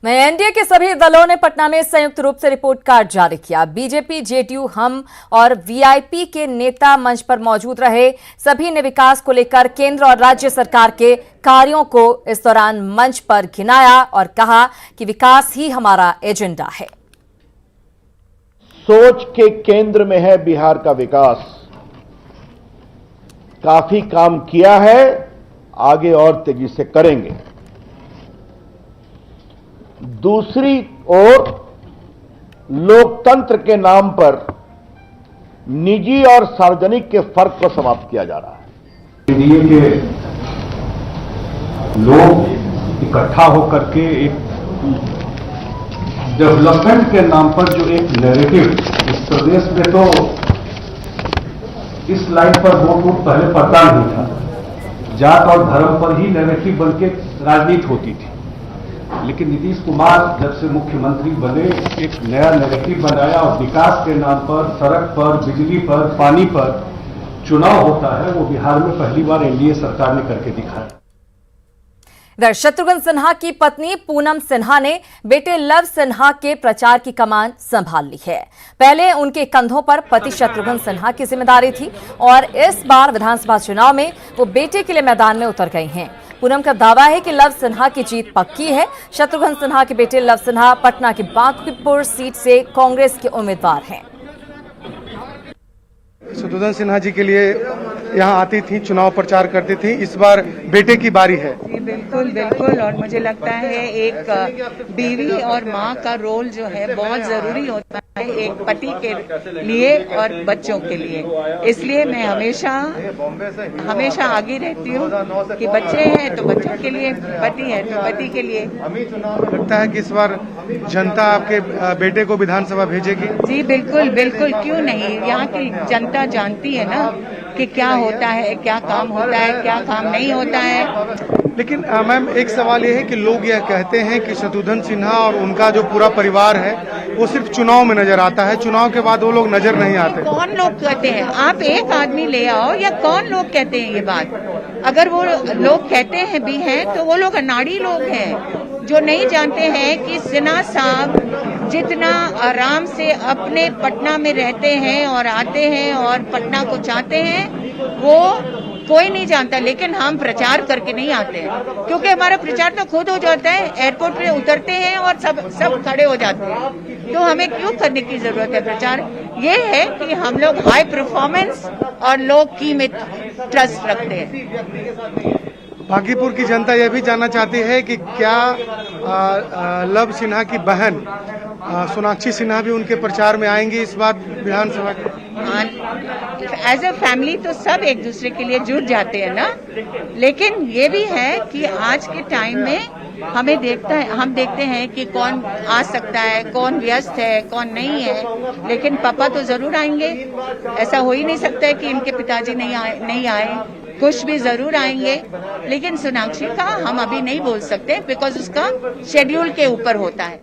वहीं एनडीए के सभी दलों ने पटना में संयुक्त रूप से रिपोर्ट कार्ड जारी किया। बीजेपी, जेडीयू, हम और वीआईपी के नेता मंच पर मौजूद रहे। सभी ने विकास को लेकर केंद्र और राज्य सरकार के कार्यों को इस दौरान मंच पर गिनाया और कहा कि विकास ही हमारा एजेंडा है। सोच के केंद्र में है बिहार का विकास। काफी काम किया है, आगे और तेजी से करेंगे। दूसरी ओर लोकतंत्र के नाम पर निजी और सार्वजनिक के फर्क को समाप्त किया जा रहा है। एनडीए के लोग इकट्ठा होकर के एक डेवलपमेंट के नाम पर जो एक नैरेटिव इस प्रदेश में तो इस लाइन पर वोट पहले पड़ता नहीं था। जात और धर्म पर ही नैरेटिव बनके राजनीति होती थी, लेकिन नीतीश कुमार जब से मुख्यमंत्री बने एक नया नैरेटिव बनाया और विकास के नाम पर सड़क पर, बिजली पर, पानी पर चुनाव होता है, वो बिहार में पहली बार एनडीए सरकार ने करके दिखाया। इधर शत्रुघ्न सिन्हा की पत्नी पूनम सिन्हा ने बेटे लव सिन्हा के प्रचार की कमान संभाल ली है। पहले उनके कंधों पर पति शत्रुघ्न सिन्हा की जिम्मेदारी थी और इस बार विधानसभा चुनाव में वो बेटे के लिए मैदान में उतर गई हैं। पूनम का दावा है कि लव सिन्हा की जीत पक्की है। शत्रुघ्न सिन्हा के बेटे लव सिन्हा पटना की बांकीपुर सीट से कांग्रेस के उम्मीदवार हैं। शत्रुघ्न सिन्हा जी के लिए यहाँ आती थी, चुनाव प्रचार करती थी। इस बार बेटे की बारी है। बिल्कुल बिल्कुल, और मुझे लगता है एक बीवी और माँ का रोल जो है बहुत जरूरी होता है एक पति के लिए और बच्चों के लिए। इसलिए मैं हमेशा आगे रहती हूँ कि बच्चे हैं तो बच्चों के लिए, पति है तो पति के लिए। लगता है कि इस बार जनता आपके बेटे को विधानसभा भेजेगी? जी बिल्कुल बिल्कुल, क्यों नहीं। यहाँ की जनता जानती है ना कि क्या होता है, क्या काम होता है, क्या काम नहीं होता है। लेकिन मैम, एक सवाल ये है कि लोग यह कहते हैं कि शत्रुघ्न सिन्हा और उनका जो पूरा परिवार है वो सिर्फ चुनाव में नजर आता है, चुनाव के बाद वो लोग नजर नहीं आते। कौन लोग कहते हैं? आप एक आदमी ले आओ, या कौन लोग कहते हैं ये बात? अगर वो लोग कहते हैं भी हैं तो वो लोग अनाड़ी लोग हैं जो नहीं जानते हैं कि सिन्हा साहब जितना आराम से अपने पटना में रहते हैं और आते हैं और पटना को चाहते हैं वो कोई नहीं जानता। लेकिन हम प्रचार करके नहीं आते हैं, क्योंकि हमारा प्रचार तो खुद हो जाता है। एयरपोर्ट पे उतरते हैं और सब खड़े हो जाते हैं, तो हमें क्यों करने की जरूरत है प्रचार? ये है कि हम लोग हाई परफॉर्मेंस और लोग की में ट्रस्ट रखते हैं। बांकीपुर की जनता यह भी जानना चाहती है कि क्या लव सिन्हा की बहन सोनाक्षी सिन्हा भी उनके प्रचार में आएंगी इस बार विधानसभा के? एज ए फैमिली तो सब एक दूसरे के लिए जुट जाते हैं ना, लेकिन ये भी है कि आज के टाइम में हम देखते हैं कि कौन आ सकता है, कौन व्यस्त है, कौन नहीं है। लेकिन पापा तो जरूर आएंगे। ऐसा हो ही नहीं सकता है कि इनके पिताजी नहीं आए। कुछ भी जरूर आएंगे, लेकिन सोनाक्षी का हम अभी नहीं बोल सकते बिकॉज उसका शेड्यूल के ऊपर होता है।